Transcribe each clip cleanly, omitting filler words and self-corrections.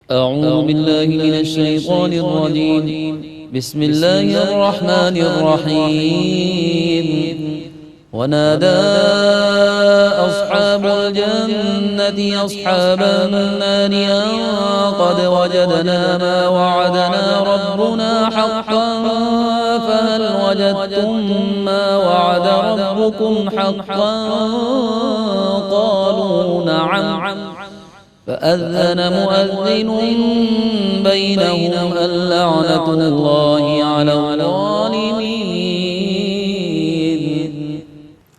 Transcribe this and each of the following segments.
أعوذ بالله من الشيطان الرجيم. بسم الله الرحمن الرحيم. ونادى أصحاب الجنة أصحاب النار أن قد وجدنا ما وعدنا ربنا حقا فهل وجدتم ما وعد ربكم حقا قالوا نعم فأذن مؤذن بينهم اللعنة الله على الظالمين.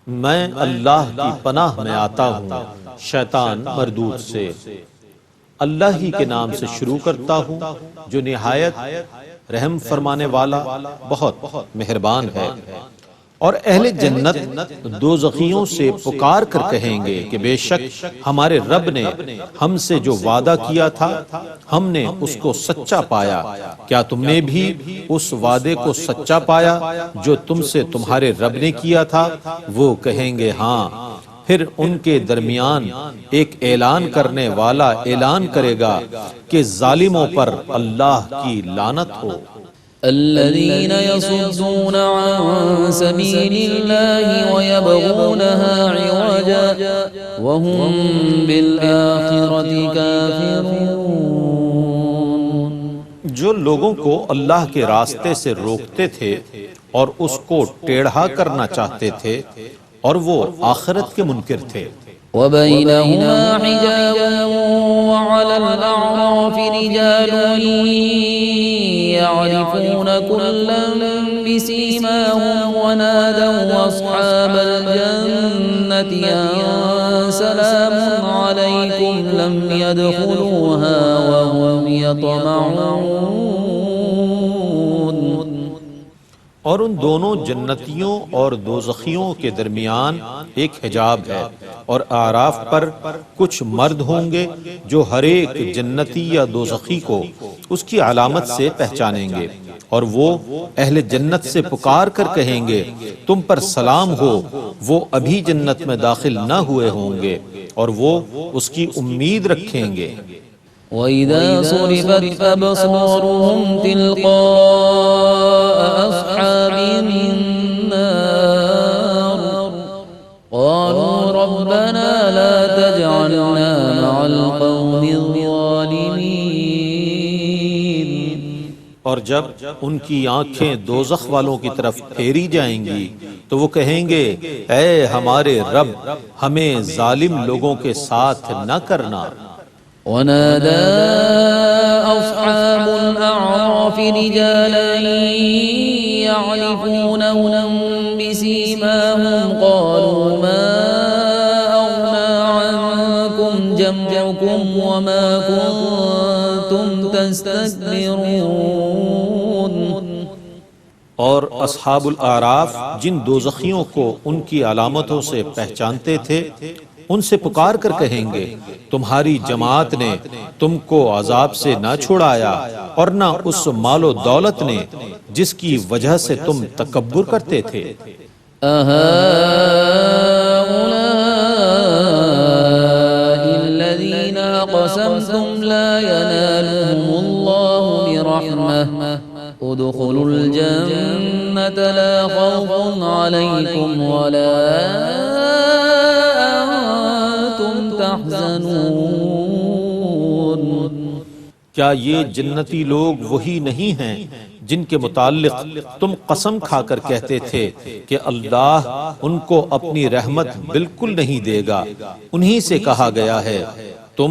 میں اللہ کی پناہ میں آتا ہوں شیطان مردود سے. اللہ ہی کے نام سے شروع کرتا ہوں جو نہایت رحم فرمانے والا بہت مہربان ہے. اور اہل جنت دوزخیوں سے پکار کر کہیں گے کہ بے شک ہمارے رب نے ہم سے جو وعدہ کیا تھا ہم نے اس کو سچا پایا. کیا تم نے بھی اس وعدے کو سچا پایا جو تم سے تمہارے رب نے کیا تھا؟ وہ کہیں گے ہاں. پھر ان کے درمیان ایک اعلان کرنے والا اعلان کرے گا کہ ظالموں پر اللہ کی لعنت ہو. الذين يصدون عن سبيل الله ويبغونها عوجا وهم بالآخرة كافرون. جو لوگوں کو اللہ کے راستے سے روکتے تھے اور اس کو ٹیڑھا کرنا چاہتے تھے اور وہ آخرت کے منکر تھے. وبينهما حجاب وعلى الأعراف رجال يعرفون كلا بسيماهم ونادوا أصحاب الجنة أن سلام عليكم لم يدخلوها وهم يطمعون. اور ان دونوں جنتیوں اور دوزخیوں کے درمیان ایک حجاب ہے اور اعراف پر کچھ مرد ہوں گے جو ہر ایک جنتی یا دوزخی کو اس کی علامت سے پہچانیں گے اور وہ اہل جنت سے پکار کر کہیں گے تم پر سلام ہو. وہ ابھی جنت میں داخل نہ ہوئے ہوں گے اور وہ اس کی امید رکھیں گے. وَإِذَا صُرِفَتْ أَبْصَارُهُمْ تِلْقَاءَ أَصْحَابِ النَّارِ قَالُوا رَبَّنَا لَا تَجْعَلْنَا مَعَ الْقَوْمِ الظَّالِمِينَ. اور جب ان کی آنکھیں دوزخ والوں کی طرف پھیری جائیں گی تو وہ کہیں گے اے ہمارے رب ہمیں ظالم لوگوں کے ساتھ نہ کرنا. ونادى أصحاب الأعراف رجالا يعرفونهم بسيماهم قالوا ما أغنى عنكم جمعكم وما كنتم تستكبرون. اور اصحاب الاعراف جن دوزخیوں کو ان کی علامتوں سے پہچانتے تھے ان سے پکار کر کہیں گے تمہاری جماعت نے تم کو عذاب سے نہ چھڑایا اور نہ اس مال و دولت نے جس کی وجہ سے تم تکبر کرتے تھے. أهؤلاء الذين أقسمتم لا ينالهم الله برحمة ادخلوا الجنة لا خوف عليكم ولا کیا یہ جنتی لوگ وہی نہیں ہیں جن کے متعلق تم قسم کھا کر کہتے تھے کہ اللہ ان کو اپنی رحمت بالکل نہیں دے گا؟ انہی سے کہا گیا ہے تم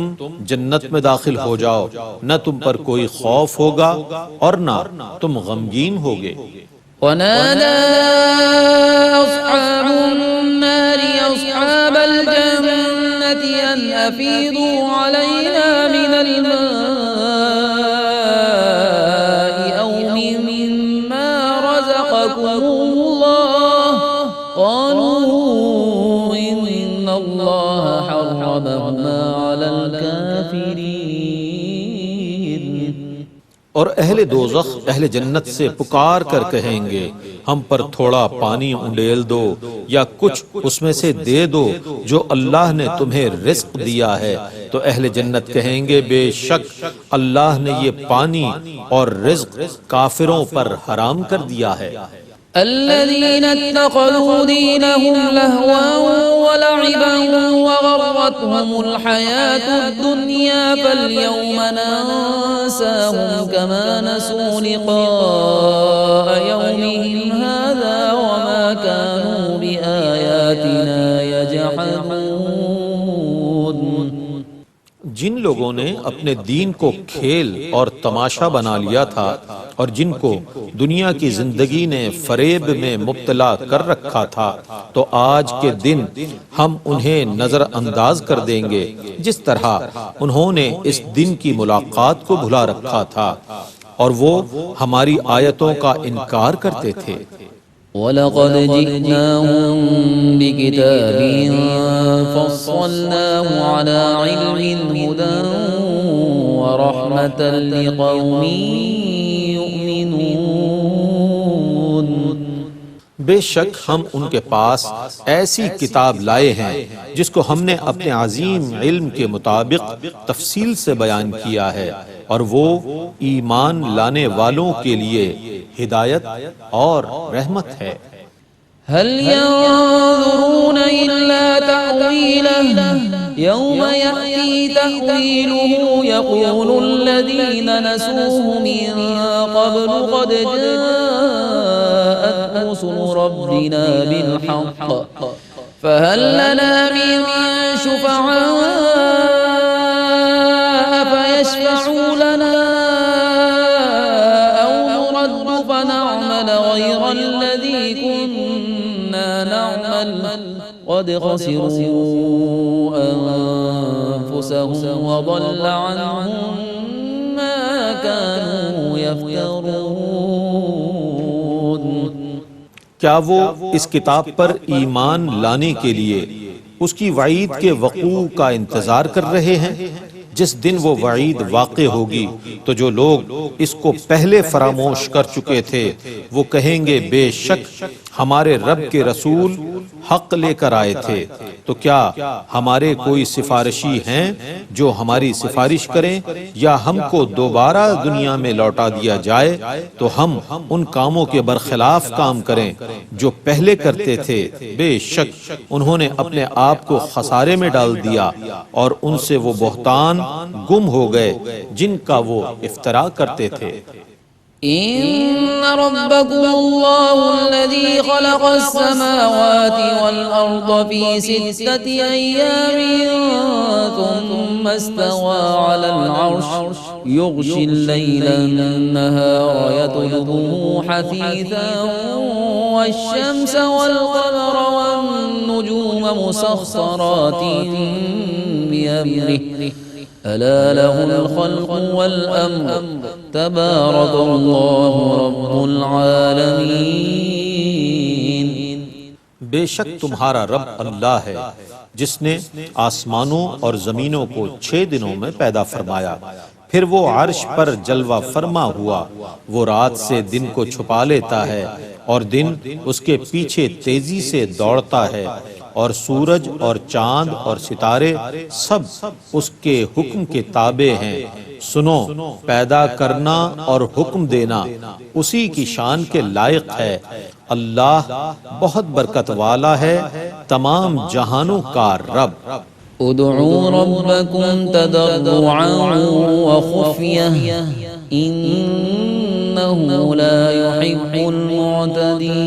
جنت میں داخل ہو جاؤ نہ تم پر کوئی خوف ہوگا اور نہ تم غمگین ہوگے. ونادى أصحاب النار أصحاب الجنة أن أفيضوا علينا من الماء أو مما رزقكم الله قالوا إن الله حرمهما على الكافرين. اور اہل دوزخ اہل جنت سے پکار کر کہیں گے ہم پر تھوڑا پانی انڈیل دو یا کچھ اس میں سے دے دو جو اللہ نے تمہیں رزق دیا ہے تو اہل جنت کہیں گے بے شک اللہ نے یہ پانی اور رزق کافروں پر حرام کر دیا ہے۔ الذين اتخذوا دينهم لهوا ولعبا وغرتهم الحياة الدنيا فاليوم ننساهم كما نسوا لقاء يومهم هذا وما كانوا بآياتنا يجحدون۔ جن لوگوں نے اپنے دین کو کھیل اور تماشا بنا لیا تھا اور جن کو دنیا کی زندگی نے فریب میں مبتلا کر رکھا تھا، تو آج کے دن ہم انہیں نظر انداز کر دیں گے جس طرح انہوں نے اس دن کی ملاقات کو بھلا رکھا تھا اور وہ ہماری آیتوں کا انکار کرتے تھے۔ وَلَقَدْ جِئْنَاهُمْ بِكِتَابٍ فَصَّلْنَاهُ عَلَى عِلْمٍ هُدًى وَرَحْمَةً لِقَوْمٍ يُؤْمِنُونَ۔ بے شک ہم ان کے پاس ایسی کتاب لائے ہیں جس کو ہم نے اپنے عظیم علم کے مطابق تفصیل سے بیان کیا ہے، اور وہ ایمان لانے والوں کے لیے ہدایت اور رحمت ہے۔ هل ينظرون إلا تأويله يوم يأتي تأويله يقول الذين نسوه من قبل قد جاءت رسل ربنا بالحق فهل لنا من شفعاء فيشفعوا لنا أو نرد فنعمل غير الذي كنا نعمل قد خسروا أنفسهم وضل عنهم ما كانوا يفترون۔ کیا وہ اس کتاب پر ایمان لانے کے لیے اس کی وعید کے وقوع کا انتظار کر رہے ہیں؟ جس دن وہ وعید واقع ہوگی تو جو لوگ اس کو پہلے فراموش کر چکے تھے وہ کہیں گے بے شک ہمارے رب کے رسول حق لے کر آئے تھے، تو کیا ہمارے کوئی سفارشی ہیں جو ہماری سفارش کریں، یا ہم کو دوبارہ دنیا میں لوٹا دیا جائے تو ہم ان کاموں کے برخلاف کام کریں جو پہلے کرتے تھے؟ بے شک انہوں نے اپنے آپ کو خسارے میں ڈال دیا اور ان سے وہ بہتان گم ہو گئے جن کا وہ افترا کرتے تھے۔ إن ربكم الله الذي خلق السماوات والأرض في 6 أيام ثم استوى على العرش يغشي الليل النهار يطلبه حثيثا والشمس والقمر والنجوم مسخرات بأمره ألا له الخلق والأمر تبارك الله رب العالمين۔ بے شک تمہارا رب اللہ ہے جس نے آسمانوں اور زمینوں کو 6 دنوں میں پیدا فرمایا، پھر وہ عرش پر جلوہ فرما ہوا، وہ رات سے دن کو چھپا لیتا ہے اور دن اس کے پیچھے تیزی سے دوڑتا ہے، اور سورج اور چاند اور ستارے سب اس کے حکم کے تابع ہیں۔ سنو، پیدا کرنا اور حکم دینا اسی کی شان کے لائق ہے۔ اللہ بہت برکت والا ہے، تمام جہانوں کا رب۔ ادعوا ربكم تضرعا وخفية إنه لا يحب المعتدين۔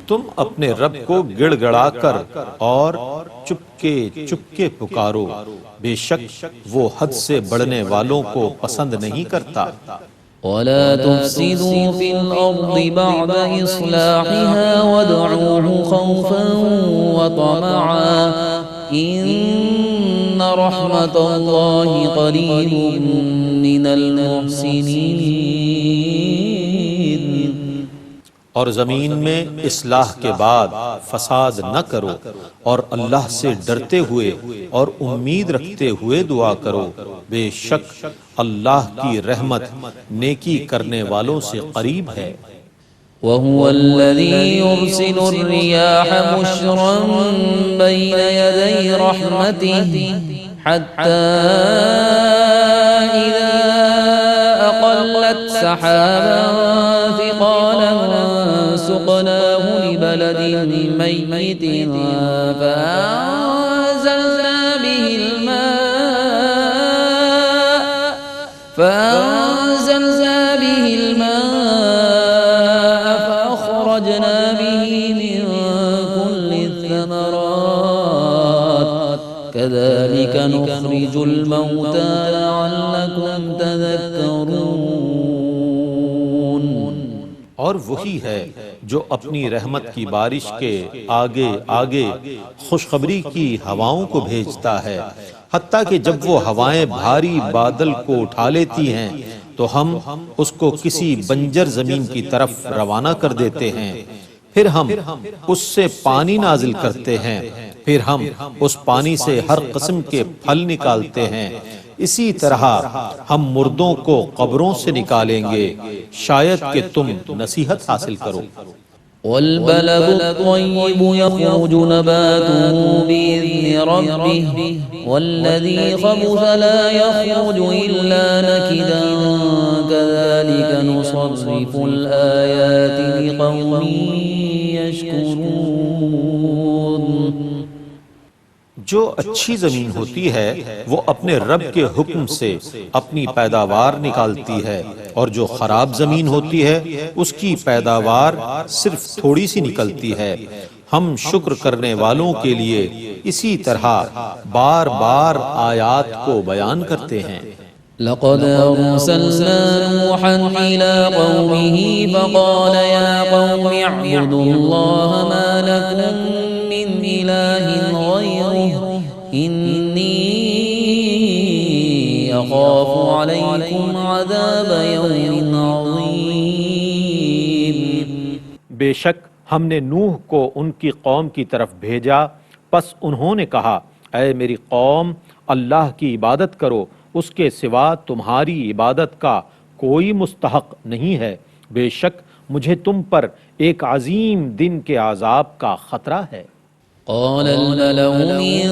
تم اپنے رب کو گڑ گڑا کر اور چپکے چپکے پکارو، بے شک وہ حد سے بڑھنے والوں کو پسند نہیں کرتا۔ ولا تفسدوا في الأرض بعد إصلاحها وادعوه خوفا وطمعا إن رحمة الله قريب من المحسنين۔ اور زمین میں اصلاح کے بعد فساد نہ کرو، اور اللہ سے ڈرتے ہوئے اور امید رکھتے ہوئے دعا کرو، بے شک اللہ کی رحمت نیکی کرنے والوں سے قریب ہے۔ وهو الذي يرسل الرياح بشرا بين يدي رحمته حتى إذا أقلت سحابا ثقالا سقناه لبلد ميت فأنزلنا به الماء فأخرجنا به من كل الثمرات كذلك نخرج الموتى لعلكم تذكرون. اور وہی ہے جو اپنی رحمت کی بارش کے آگے آگے خوشخبری کی ہواؤں کو بھیجتا ہے، حتیٰ کہ جب وہ ہوائیں بھاری بادل کو اٹھا لیتی ہیں تو ہم اس کو کسی بنجر زمین کی طرف روانہ کر دیتے ہیں، پھر ہم اس سے پانی نازل کرتے ہیں، پھر ہم اس پانی سے ہر قسم کے پھل نکالتے ہیں، اسی طرح ہم مردوں کو قبروں سے نکالیں گے، شاید کہ تم نصیحت حاصل کرو. والبلد الطيب يخرج نباته بإذن ربه والذي خبث لا يخرج إلا نكدا كذلك نصرف الآيات لقوم يشكرون. جو اچھی زمین ہوتی ہے وہ اپنے رب کے حکم سے اپنی پیداوار نکالتی ہے، اور جو خراب زمین ہوتی ہے اس کی پیداوار صرف تھوڑی سی نکلتی ہے. ہم شکر کرنے والوں کے لیے اسی طرح بار بار آیات کو بیان کرتے ہیں. لقد أرسلنا نوحا إلى قومه فقال يا قوم اعبدوا الله ما لكم من إله غيره إني أخاف عليكم عذاب يوم عظيم. بے شک ہم نے نوح کو ان کی قوم کی طرف بھیجا، پس انہوں نے کہا اے میری قوم اللہ کی عبادت کرو، اس کے سوا تمہاری عبادت کا کوئی مستحق نہیں ہے، بے شک مجھے تم پر ایک عظیم دن کے عذاب کا خطرہ ہے. قال الملأ من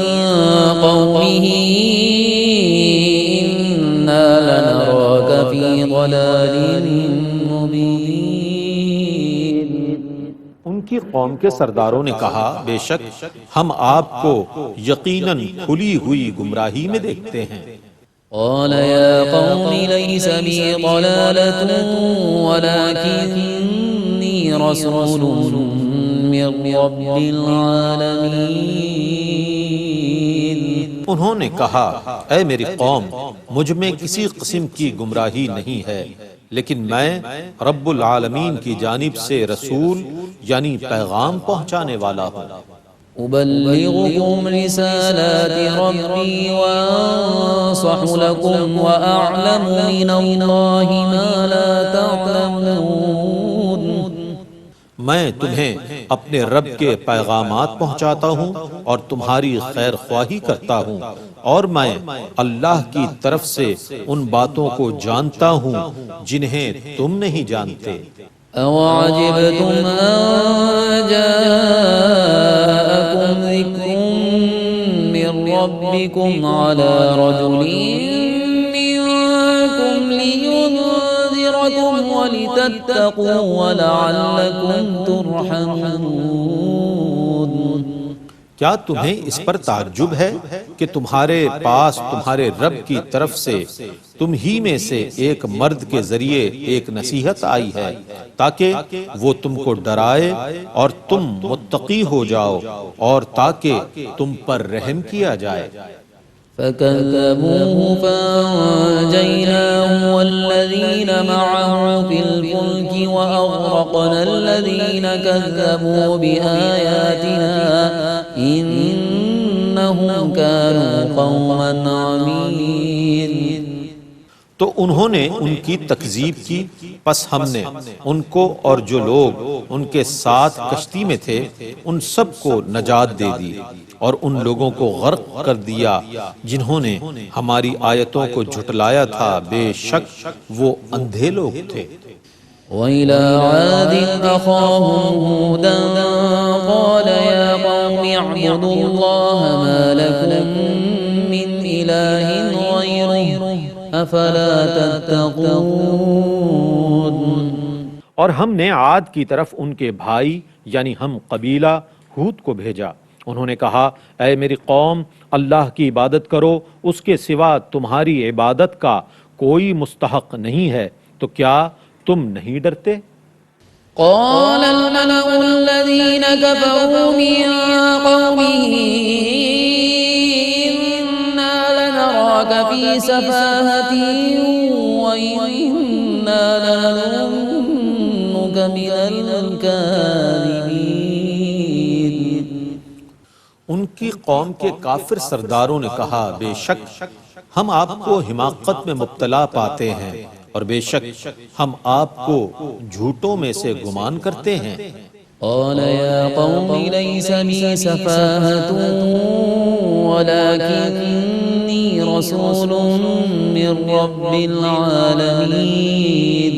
قومه إنا لنراك في ضلال مبين. ان کی قوم کے سرداروں نے کہا بے شک ہم آپ کو یقیناً کھلی ہوئی گمراہی میں دیکھتے ہیں. قال يا قوم ليس بي ضلالة ولكني رسول من رب العالمين. انہوں نے کہا اے میری قوم مجھ میں کسی قسم کی گمراہی نہیں ہے، لیکن میں رب العالمین کی جانب سے رسول یعنی پیغام پہنچانے والا ہوں. أبلغكم رسالات ربي وأنصح لكم وأعلم من الله ما لا تعلمون. میں تمہیں اپنے رب کے پیغامات پہنچاتا ہوں اور تمہاری خیر خواہی کرتا ہوں، اور میں اللہ کی طرف سے ان باتوں کو جانتا ہوں جنہیں تم نہیں جانتے. أَوَعَجِبْتُمْ أَن جَاءَكُمْ ذِكْرٌ مِّن رَّبِّكُمْ عَلَى رَجُلٍ مِّنكُمْ لِيُنذِرَكُمْ وَلِتَتَّقُوا وَلَعَلَّكُمْ تُرْحَمُونَ. کیا تمہیں اس پر تعجب ہے کہ تمہارے پاس تمہارے رب کی طرف سے تم ہی میں سے ایک مرد کے ذریعے ایک نصیحت آئی ہے تاکہ وہ تم کو ڈرائے اور تم متقی ہو جاؤ اور تاکہ تم پر رحم کیا جائے. فكذبوه فأنجيناه والذين معه في الفلك وأغرقنا الذين كذبوا بآياتنا إنهم كانوا قوما عمين. تو انہوں نے ان کی تکذیب کی، پس ہم نے ان کو اور جو لوگ ان کے ساتھ کشتی میں تھے ان سب کو نجات دے دی، اور ان لوگوں کو غرق کر دیا جنہوں نے ہماری آیتوں کو جھٹلایا تھا، بے شک وہ اندھے لوگ تھے. وإلى عاد أخاهم هودا قال يا قوم اعبدوا الله ما لكم من إله غيره أفلا تتقون۔ اور ہم نے عاد کی طرف ان کے بھائی یعنی ہم قبیلہ ہود کو بھیجا۔ انہوں نے کہا اے میری قوم، اللہ کی عبادت کرو، اس کے سوا تمہاری عبادت کا کوئی مستحق نہیں ہے، تو کیا تم نہیں ڈرتے؟ قال الملأ الذين كفروا من قومه إنا لنراك في سفاهة وإنا لنظنك من الكاذبين۔ ان کی قوم کے کافر سرداروں نے کہا بے شک ہم آپ کو حماقت میں مبتلا پاتے ہیں، اور بے شک ہم آپ کو جھوٹوں میں سے گمان کرتے ہیں۔ قال يا قوم ليس بي سفاهة ولكني رسول من رب العالمين۔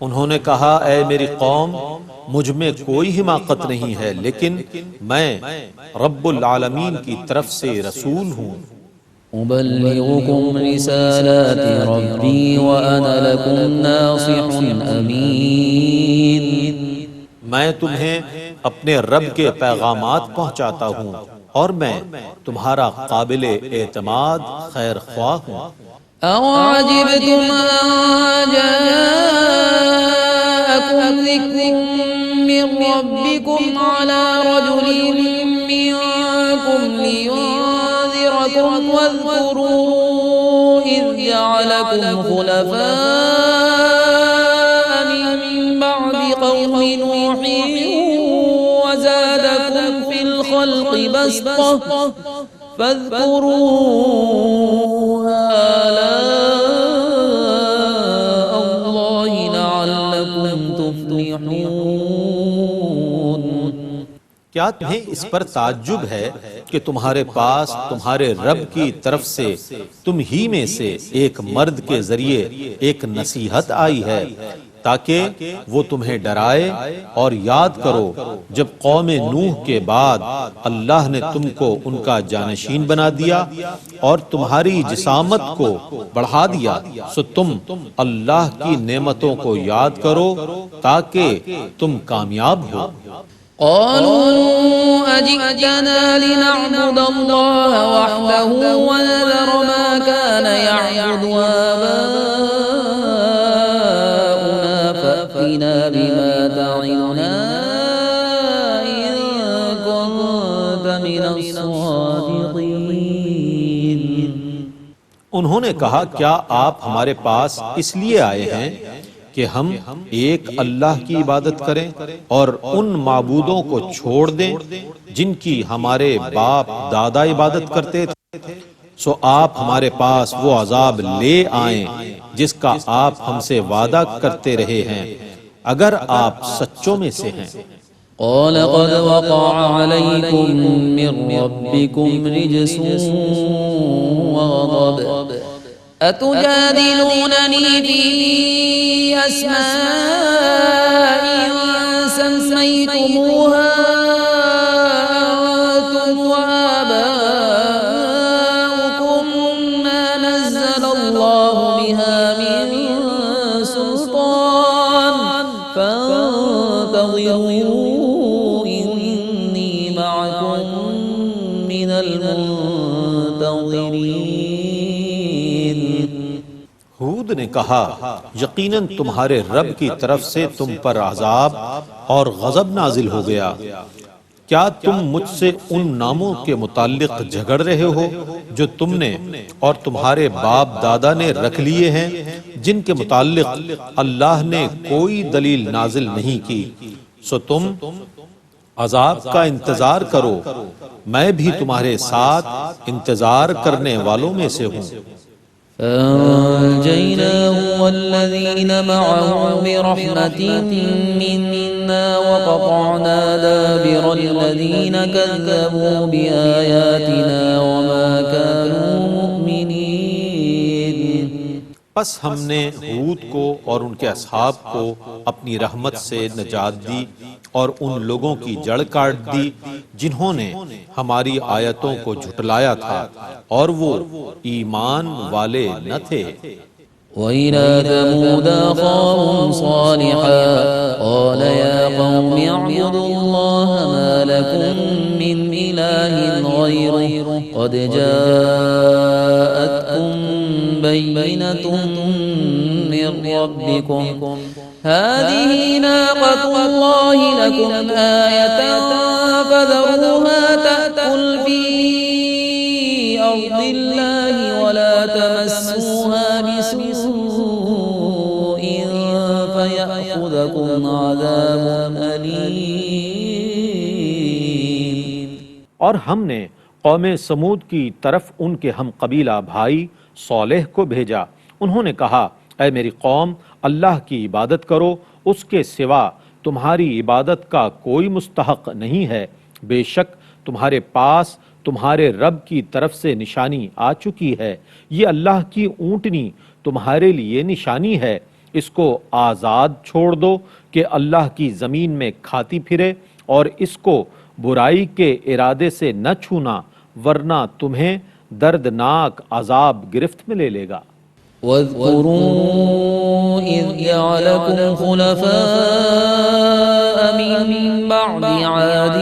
انہوں نے کہا اے میری قوم، مجھ میں کوئی حماقت نہیں ہے، لیکن میں رب العالمین کی طرف سے رسول ہوں۔ أبلغكم رسالات ربي وأنا لكم ناصح أمين۔ میں تمہیں اپنے رب کے پیغامات پہنچاتا ہوں اور میں تمہارا قابل اعتماد خیر خواہ ہوں۔ أَوَعَجِبْتُمْ أَن جَاءَكُمْ ذِكْرٌ مِّن رَّبِّكُمْ عَلَىٰ رَجُلٍ مِّنكُمْ لِيُنذِرَكُمْ وَاذْكُرُوا إِذْ جَعَلَكُمْ خُلَفَاءَ مِن بَعْدِ قَوْمِ نُوحٍ وَزَادَكُمْ فِي الْخَلْقِ بَسْطَةً فاذكروا آلاء الله لعلكم تفلحون۔ کیا تمہیں اس پر تعجب ہے کہ تمہارے پاس تمہارے رب کی طرف سے تم ہی میں سے ایک مرد کے ذریعے ایک نصیحت آئی ہے تاکہ وہ تمہیں ڈرائے؟ اور یاد کرو جب قوم نوح کے بعد اللہ نے تم کو ان کا جانشین بنا دیا اور تمہاری جسامت کو بڑھا دیا، سو تم اللہ کی نعمتوں کو یاد کرو تاکہ تم کامیاب ہو۔ قالوا أجئتنا لنعبد الله وحده ونذر ما كان يعبد آباؤنا فأتنا بما تعدنا إن كنت من الصادقين۔ انہوں نے کہا کیا آپ ہمارے پاس اس لیے آئے ہیں کہ ہم ایک اللہ کی عبادت کریں اور ان معبودوں کو چھوڑ دیں جن کی ہمارے باپ دادا عبادت کرتے تھے؟ سو آپ ہمارے پاس وہ عذاب لے آئیں جس کا آپ ہم سے وعدہ کرتے رہے ہیں اگر آپ سچوں میں سے ہیں۔ قال قد وقع عليكم من ربكم رجس وغضب أتجادلونني في أسماء سميتموها أنتم وآباؤكم ما نزل الله بها من سلطان فانتظروا إني معكم من المنتظرين۔ ہود نے کہا یقیناً تمہارے رب کی طرف سے تم پر عذاب اور غضب نازل ہو گیا۔ کیا تم مجھ سے ان ناموں کے متعلق جھگڑ رہے ہو جو تم نے اور تمہارے باپ دادا نے رکھ لیے ہیں جن کے متعلق اللہ نے کوئی دلیل نازل نہیں کی؟ سو تم عذاب کا انتظار کرو، میں بھی تمہارے ساتھ انتظار کرنے والوں میں سے ہوں۔ فأنجيناه والذين معه برحمة منا وقطعنا دابر الذين كذبوا بآياتنا وما كانوا مؤمنين۔ پس ہم نے ہود کو اور ان کے اصحاب کو اپنی رحمت سے نجات دی اور ان لوگوں کی جڑ کاٹ دی جنہوں نے ہماری آیتوں کو جھٹلایا تھا اور وہ ایمان والے نہ تھے۔ وإلى ثمود أخاهم صالحا قال يا قوم اعبدوا الله ما لكم من إله غيره قد جاءتكم بينة من ربكم هذه ناقة الله لكم آية فذروها تأكل في أرض الله ولا تمسوها بسوء فيأخذكم عذاب أليم۔ اور ہم نے قوم سمود کی طرف ان کے ہم قبیلہ بھائی صالح کو بھیجا۔ انہوں نے کہا اے میری قوم، اللہ کی عبادت کرو، اس کے سوا تمہاری عبادت کا کوئی مستحق نہیں ہے۔ بے شک تمہارے پاس تمہارے رب کی طرف سے نشانی آ چکی ہے، یہ اللہ کی اونٹنی تمہارے لیے نشانی ہے، اس کو آزاد چھوڑ دو کہ اللہ کی زمین میں کھاتی پھرے، اور اس کو برائی کے ارادے سے نہ چھونا ورنہ تمہیں دردناک عذاب گرفت میں لے لے گا۔ واذكروا إذ جعلكم خلفاء من بعد عاد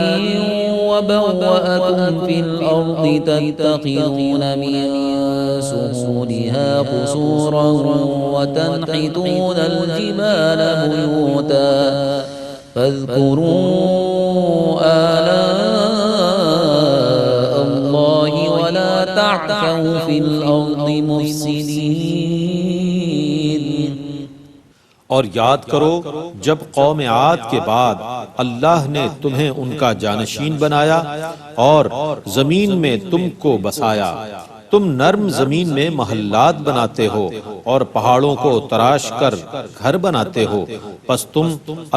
وبوأكم في الأرض تتخذون من سهولها قصورا وتنحتون الجبال بيوتا فاذكروا آلاء الله ولا تعثوا في الأرض مفسدين۔ اور یاد کرو جب قوم عاد کے بعد اللہ نے تمہیں ان کا جانشین بنایا اور زمین میں تم کو بسایا، تم نرم زمین میں محلات بناتے ہو اور پہاڑوں کو تراش کر گھر بناتے ہو، پس تم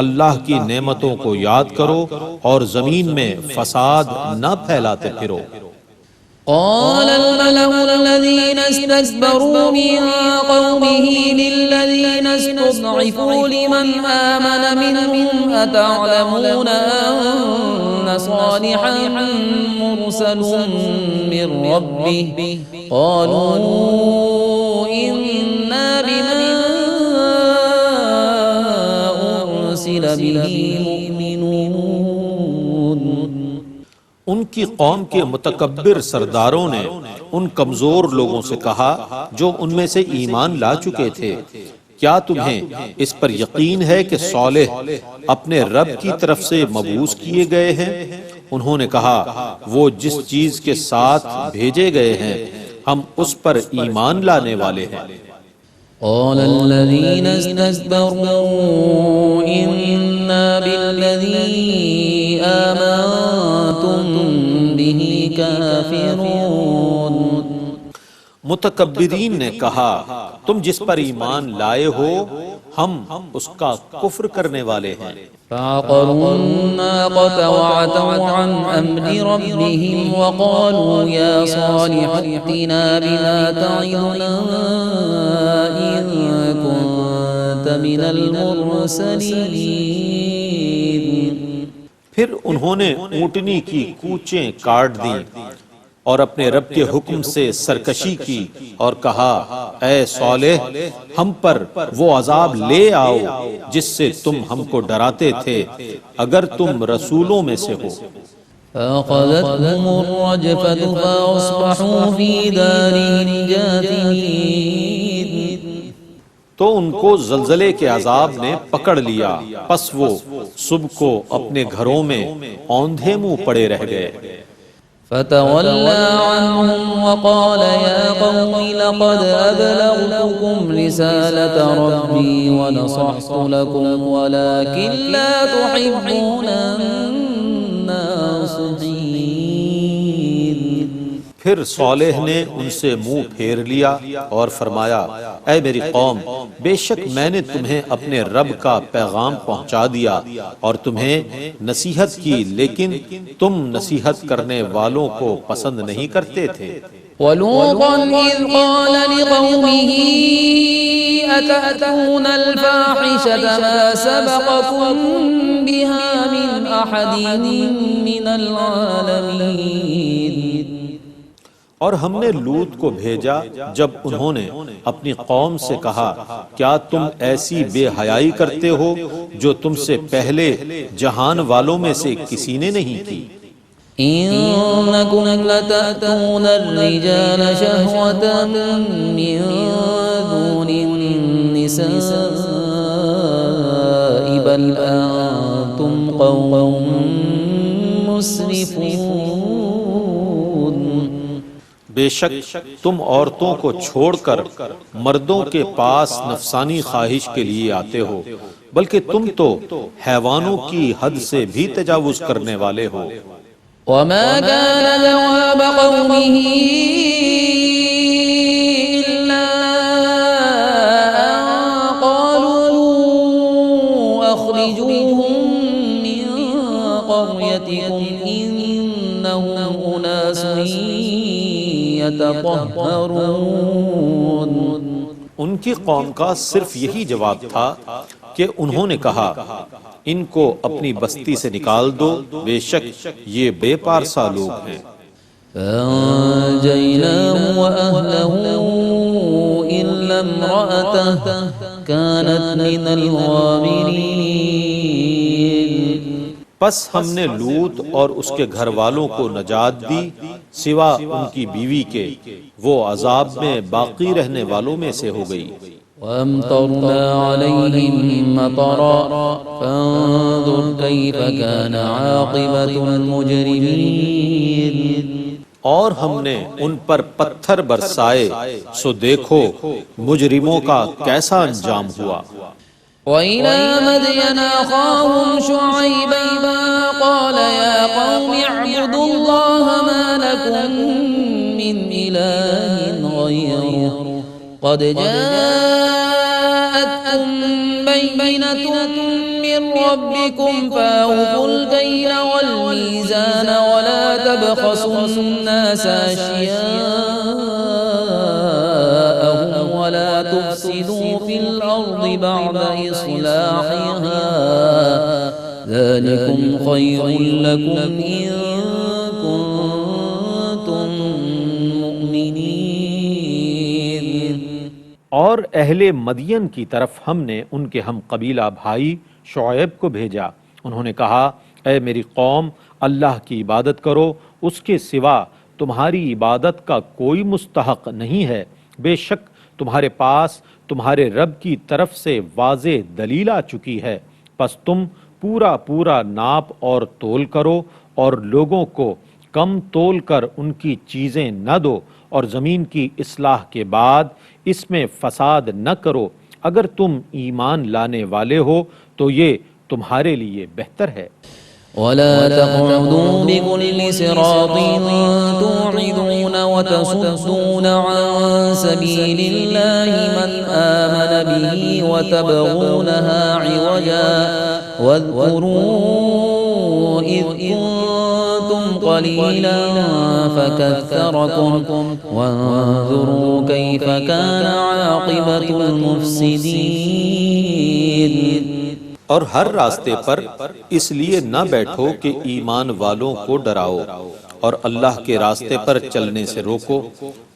اللہ کی نعمتوں کو یاد کرو اور زمین میں فساد نہ پھیلاتے پھرو۔ قال الملأ الذين استكبروا من قومه للذين استضعفوا لمن آمن منهم أتعلمون أن صالحا مرسل من ربه قالوا إنا بما أرسل به مؤمنون۔ ان کی قوم کے متکبر سرداروں نے ان کمزور لوگوں سے کہا جو ان میں سے ایمان لا چکے تھے، کیا تمہیں اس پر یقین ہے کہ صالح اپنے رب کی طرف سے مبعوث کیے گئے ہیں؟ انہوں نے کہا وہ جس چیز کے ساتھ بھیجے گئے ہیں ہم اس پر ایمان لانے والے ہیں۔ قال الذين استكبروا إنا بالذي آمنتم به كافرون۔ متکبرین نے کہا تم جس پر ایمان لائے ہو ہم اس کا کفر کرنے والے ہیں۔ فعقروا الناقة وعتوا عن أمر ربهم وقالوا يا صالح ائتنا بما تعدنا إن كنت من المرسلين۔ پھر انہوں نے اونٹنی کی کوچیں کاٹ دیں اور اپنے رب کے حکم سے سرکشی کی اور کہا اے صالح ہم پر وہ عذاب لے آؤ جس سے تم ہم کو ڈراتے تھے اگر تم رسولوں میں سے ہو۔ فأخذتهم الرجفة فأصبحوا في دارهم جاثمين۔ تو ان کو زلزلے کے عذاب نے پکڑ لیا، پس وہ صبح کو اپنے گھروں میں اوندھے منہ پڑے رہ گئے۔ فتولى عنهم وقال يا قوم لقد أبلغتكم رسالة ربي ونصحت لكم ولكن لا تحبون الناصحين۔ پھر صالح نے ان سے منہ پھیر لیا اور فرمایا اے میری قوم بے شک میں نے تمہیں اپنے رب کا پیغام پہنچا دیا اور تمہیں نصیحت کی، لیکن تم نصیحت کرنے والوں کو پسند نہیں کرتے تھے۔ وَلُوطًا إِذْ قَالَ لِقَوْمِهِ أتأتون الفاحشة ما سبقكم بها من أحد من العالمين. اور ہم نے لوط کو بھیجا جب انہوں نے اپنی قوم سے کہا کیا تم ایسی بے حیائی کرتے ہو جو تم سے پہلے جہان والوں میں سے کسی نے نہیں کی. إنكم لتأتون الرجال شهوة من دون النساء بل أنتم قوم مسرفون. بے شک تم عورتوں کو چھوڑ کر مردوں کے پاس نفسانی خواہش کے لیے آتے ہو بلکہ تم تو حیوانوں کی حد سے بھی تجاوز کرنے والے ہو. وما كان جواب قومه إلا أن قالوا أخرجوهم من قريتكم إنهم أناس يتطهرون. ان کی قوم کا صرف یہی جواب تھا کہ انہوں نے کہا ان کو اپنی بستی سے نکال دو، بے شک یہ بے پارسا لوگ ہیں. فأنجيناه وأهله إلا امرأته كانت من الغابرين. پس ہم نے لوط اور اس کے گھر والوں کو نجات دی سوا ان کی بیوی کے، وہ عذاب میں باقی رہنے والوں میں سے ہو گئی. وَأَمْطَرْنَا عَلَيْهِمْ مَطَرًا فَانظُرْ كَيْفَ كَانَ عَاقِبَةُ الْمُجْرِمِينَ. اور ہم نے ان پر پتھر برسائے سو دیکھو مجرموں کا کیسا انجام ہوا. وَإِلَى مَدْيَنَ أَخَاهُمْ شُعَيْبًا قَالَ يَا قَوْمِ اعْبُدُوا اللَّهَ مَا لَكُمْ مِنْ إِلَٰهٍ غَيْرُهُ قَدْ جَاءَتْكُمْ بَيِّنَةٌ مِّن رَّبِّكُمْ فَأَوْفُوا الْكَيْلَ وَالْمِيزَانَ وَلَا تَبْخَسُوا النَّاسَ أَشْيَاءَهُمْ وَلَا تُفْسِدُوا فِي الْأَرْضِ بَعْدَ إِصْلَاحِهَا ذَلِكُمْ خَيْرٌ لَّكُمْ إِن كُنتُم مُّؤْمِنِينَ. اور اہل مدین کی طرف ہم نے ان کے ہم قبیلہ بھائی شعیب کو بھیجا. انہوں نے کہا اے میری قوم اللہ کی عبادت کرو، اس کے سوا تمہاری عبادت کا کوئی مستحق نہیں ہے. بے شک تمہارے پاس تمہارے رب کی طرف سے واضح دلیل آ چکی ہے، پس تم پورا پورا ناپ اور تول کرو اور لوگوں کو کم تول کر ان کی چیزیں نہ دو اور زمین کی اصلاح کے بعد اس میں فساد نہ کرو. اگر تم ایمان لانے والے ہو تو یہ تمہارے لیے بہتر ہے. ولا تقعدوا بكل صراط توعدون وتصدون عن سبيل الله من آمن به وتبغونها عوجا واذكروا إذ كنتم قليلا فكثركم وانظروا كيف كان عاقبة المفسدين. اور ہر راستے پر اس لیے نہ بیٹھو کہ ایمان والوں کو ڈراؤ اور اللہ کے راستے پر چلنے سے روکو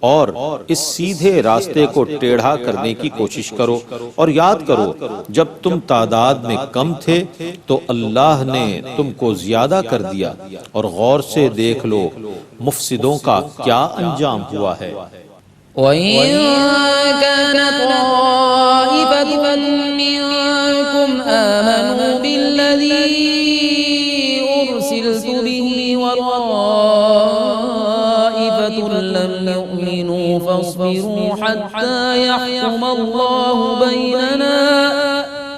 اور اس سیدھے راستے کو ٹیڑھا کرنے کی کوشش کرو. اور یاد کرو جب تم تعداد میں کم تھے تو اللہ نے تم کو زیادہ کر دیا، اور غور سے دیکھ لو مفسدوں کا کیا انجام ہوا ہے. وَإِن كَانَتْ طَائِفَةٌ مِّنكُمْ آمَنُوا بِالَّذِي أُرْسِلْتُ بِهِ وَطَائِفَةٌ لَّمْ يُؤْمِنُوا فَاصْبِرُوا حَتَّىٰ يَحْكُمَ اللَّهُ بَيْنَنَا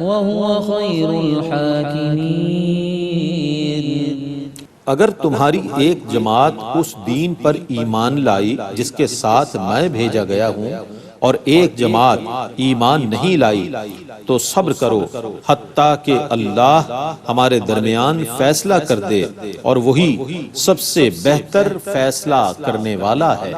وَهُوَ خَيْرُ الْحَاكِمِينَ. اگر تمہاری ایک جماعت اس دین پر ایمان لائی جس کے ساتھ میں بھیجا گیا ہوں اور ایک جماعت ایمان نہیں لائی تو صبر کرو حتیٰ کہ اللہ ہمارے درمیان فیصلہ کر دے، اور وہی سب سے بہتر فیصلہ کرنے والا ہے.